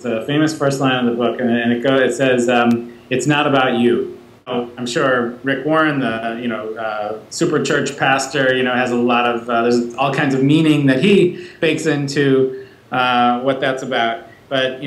the famous first line of the book, and it says, "It's not about you." I'm sure Rick Warren, the super church pastor, has a lot of there's all kinds of meaning that he bakes into what that's about. But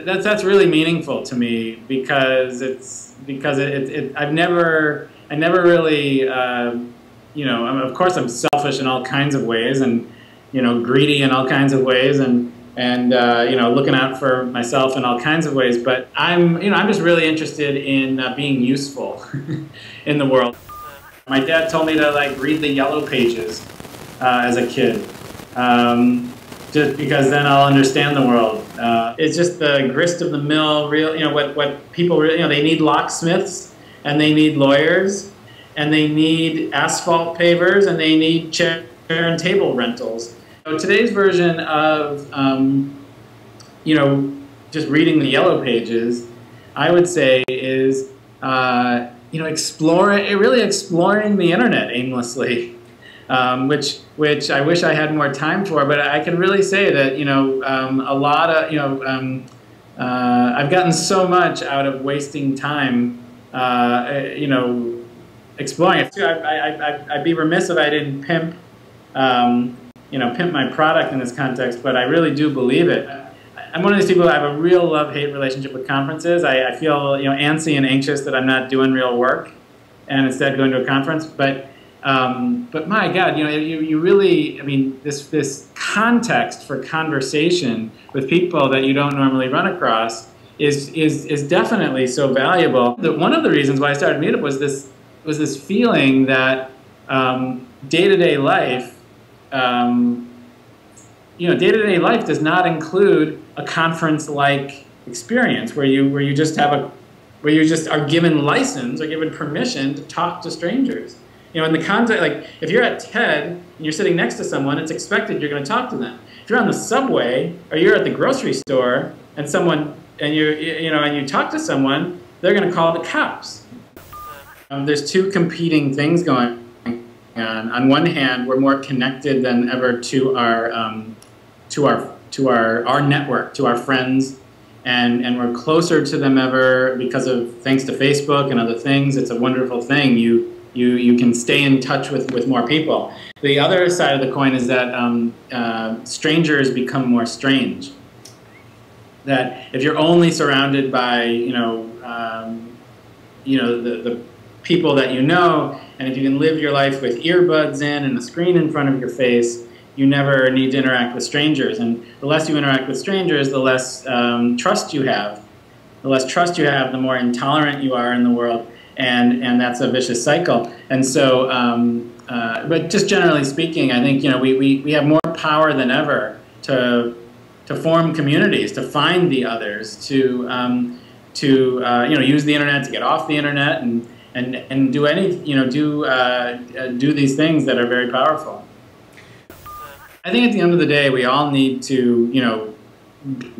that's really meaningful to me because I never really of course I'm selfish in all kinds of ways and greedy in all kinds of ways and looking out for myself in all kinds of ways, but I'm just really interested in being useful in the world. My dad told me to read the Yellow Pages as a kid, just because then I'll understand the world. It's just the grist of the mill, real what people really, they need locksmiths and they need lawyers and they need asphalt pavers and they need chair and table rentals. So today's version of, just reading the Yellow Pages, I would say is, really exploring the internet aimlessly, which I wish I had more time for. But I can really say that, a lot of, I've gotten so much out of wasting time, exploring it. I'd be remiss if I didn't pimp my product in this context, but I really do believe it. I'm one of these people that have a real love-hate relationship with conferences. I feel antsy and anxious that I'm not doing real work and instead going to a conference. But my God, you really, this context for conversation with people that you don't normally run across is definitely so valuable. One of the reasons why I started Meetup was this feeling that day-to-day life. Day-to-day life does not include a conference-like experience where you just are given license or given permission to talk to strangers. In the context, if you're at TED and you're sitting next to someone, it's expected you're going to talk to them. If you're on the subway or you're at the grocery store and you talk to someone, they're going to call the cops. There's two competing things going on. On one hand, we're more connected than ever to our network, to our friends, and we're closer to them ever thanks to Facebook and other things. It's a wonderful thing. You can stay in touch with more people. The other side of the coin is that strangers become more strange. That if you're only surrounded by the people that and if you can live your life with earbuds in and a screen in front of your face, you never need to interact with strangers. And the less you interact with strangers, the less trust you have. The less trust you have, the more intolerant you are in the world, and that's a vicious cycle. And so, but just generally speaking, I think we have more power than ever to form communities, to find the others, to use the internet, to get off the internet, and do do these things that are very powerful. I think at the end of the day, we all need to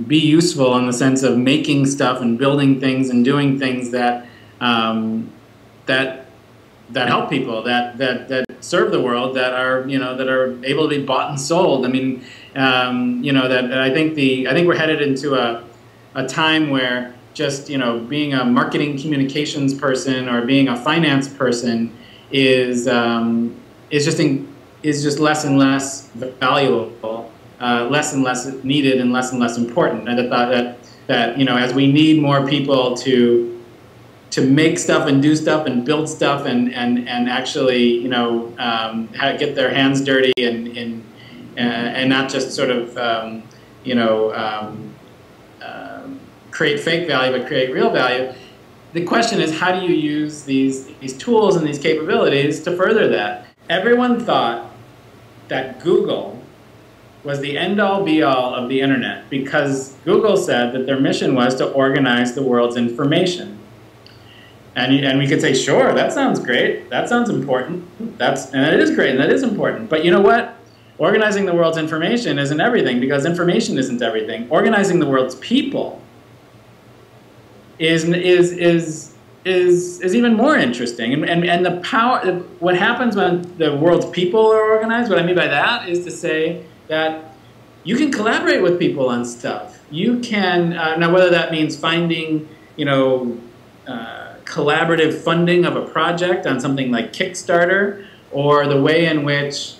be useful in the sense of making stuff and building things and doing things that that help people, that serve the world, that are able to be bought and sold. I mean, I think we're headed into a time where just being a marketing communications person or being a finance person is just less and less valuable, less and less needed, and less important. And I thought that as we need more people to make stuff and do stuff and build stuff and actually get their hands dirty and not just sort of create fake value but create real value. The question is, how do you use these tools and these capabilities to further that? Everyone thought that Google was the end-all be-all of the internet because Google said that their mission was to organize the world's information. And we could say, sure, that sounds great, that sounds important, and it is great, and that is important. But you know what? Organizing the world's information isn't everything, because information isn't everything. Organizing the world's people is even more interesting. And the power, what happens when the world's people are organized, what I mean by that is to say that you can collaborate with people on stuff. You can, now whether that means finding, collaborative funding of a project on something like Kickstarter, or the way in which,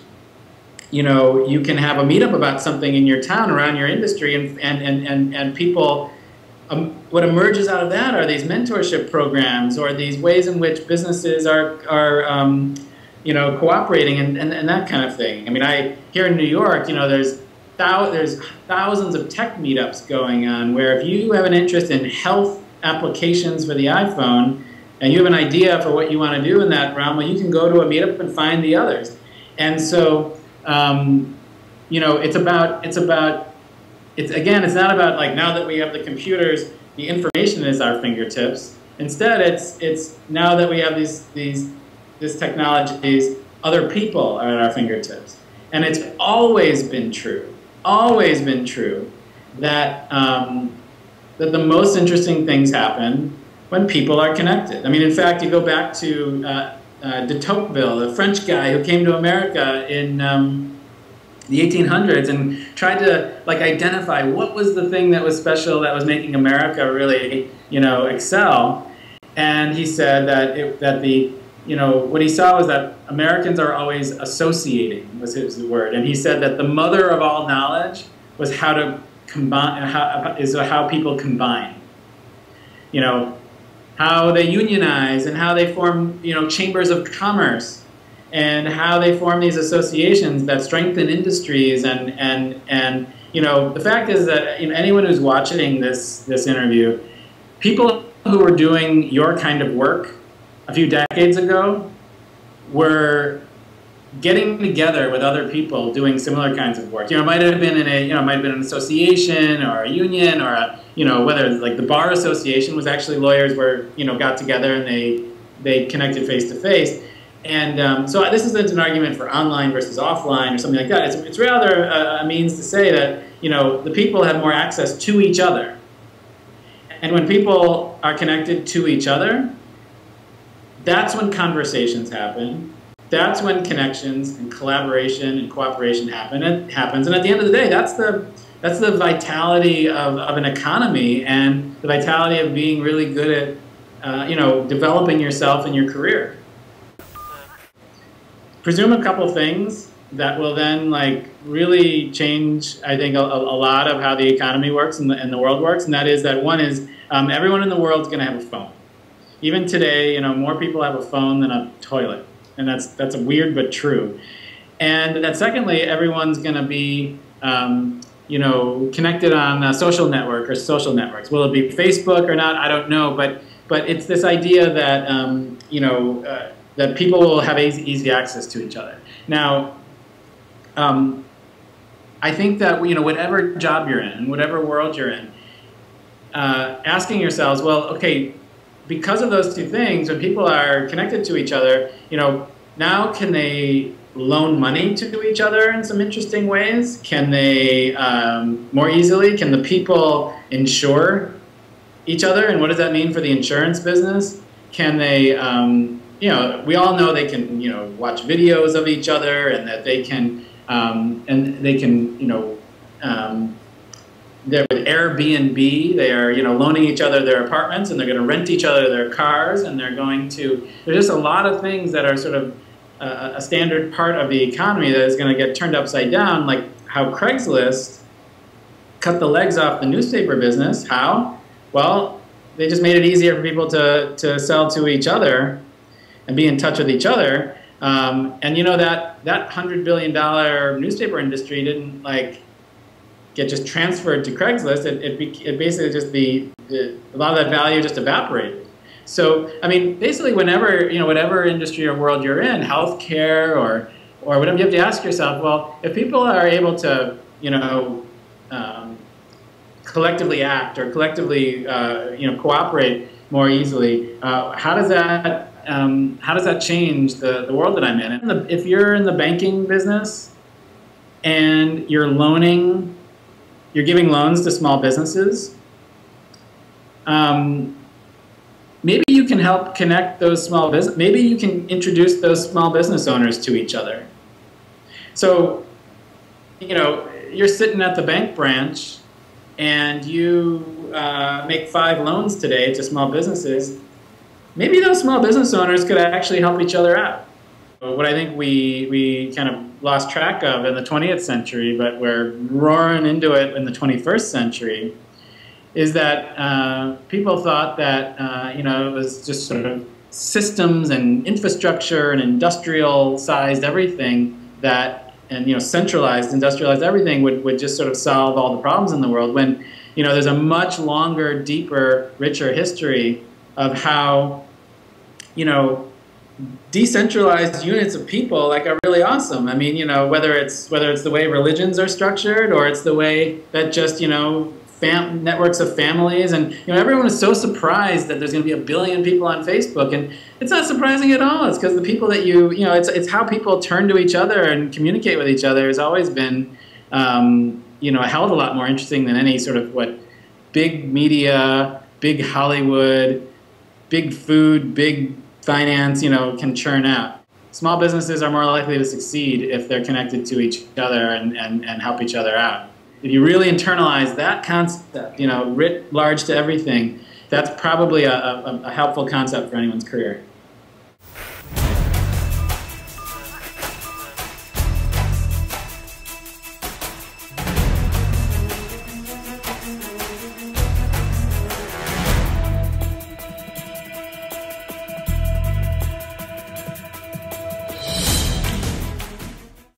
you can have a meetup about something in your town around your industry, and people, what emerges out of that are these mentorship programs, or these ways in which businesses are cooperating, and that kind of thing. I mean, here in New York, there's thousands of tech meetups going on, where if you have an interest in health applications for the iPhone, and you have an idea for what you want to do in that realm, well, you can go to a meetup and find the others. And so, it's not about like, now that we have the computers, the information is our fingertips. Instead, it's now that we have this technologies, other people are at our fingertips. And it's always been true that that the most interesting things happen when people are connected. I mean, in fact, you go back to de Tocqueville, the French guy who came to America in the 1800s and tried to identify what was the thing that was special, that was making America really excel. And he said that what he saw was that Americans are always associating, was his word. And he said that the mother of all knowledge was how to combine, how people combine. How they unionize, and how they form, chambers of commerce, and how they form these associations that strengthen industries. And the fact is that anyone who's watching this interview, people who were doing your kind of work a few decades ago were getting together with other people doing similar kinds of work. It might have been an association or a union, or whether like the bar association was actually lawyers got together and they connected face to face. And so this isn't an argument for online versus offline or something like that. It's rather a means to say that the people have more access to each other. And when people are connected to each other, that's when conversations happen. That's when connections and collaboration and cooperation happens. And at the end of the day, that's the vitality of an economy, and the vitality of being really good at developing yourself in your career. Presume a couple things that will then really change, I think, a lot of how the economy works and the world works. And that is that one is everyone in the world is going to have a phone. Even today, more people have a phone than a toilet. And that's weird but true. And that secondly, everyone's going to be connected on a social network or social networks. Will it be Facebook or not? I don't know. But it's this idea that that people will have easy access to each other. Now, I think that whatever job you're in, whatever world you're in, asking yourselves, well, okay, because of those two things, when people are connected to each other, now can they loan money to each other in some interesting ways? Can they more easily? Can the people insure each other? And what does that mean for the insurance business? Can they, we all know they can, watch videos of each other, and that they can, they're with Airbnb, they are, loaning each other their apartments, and they're going to rent each other their cars, and they're going to, there's just a lot of things that are sort of a standard part of the economy that is going to get turned upside down, like how Craigslist cut the legs off the newspaper business. How? Well, they just made it easier for people to sell to each other and be in touch with each other. And that $100 billion newspaper industry didn't get just transferred to Craigslist. It basically just a lot of that value just evaporated. So I mean, basically, whatever industry or world you're in, healthcare or whatever, you have to ask yourself, well, if people are able to collectively act or collectively cooperate more easily, how does that change the world that I'm in? If you're in the banking business and you're giving loans to small businesses, maybe you can help connect those small business. Maybe you can introduce those small business owners to each other. So, you're sitting at the bank branch and you make 5 loans today to small businesses, maybe those small business owners could actually help each other out. What I think we kind of lost track of in the 20th century, but we're roaring into it in the 21st century, is that people thought that it was just sort of systems and infrastructure and industrial-sized everything that, and centralized, industrialized everything would just sort of solve all the problems in the world, when there's a much longer, deeper, richer history of how decentralized units of people are really awesome. I mean, whether it's the way religions are structured, or it's the way that just networks of families, and everyone is so surprised that there's going to be 1 billion people on Facebook, and it's not surprising at all. It's because the people that it's how people turn to each other and communicate with each other has always been a hell of a lot more interesting than any sort of big media, big Hollywood, big food, big finance can churn out. Small businesses are more likely to succeed if they're connected to each other and help each other out. If you really internalize that concept, writ large to everything, that's probably a helpful concept for anyone's career.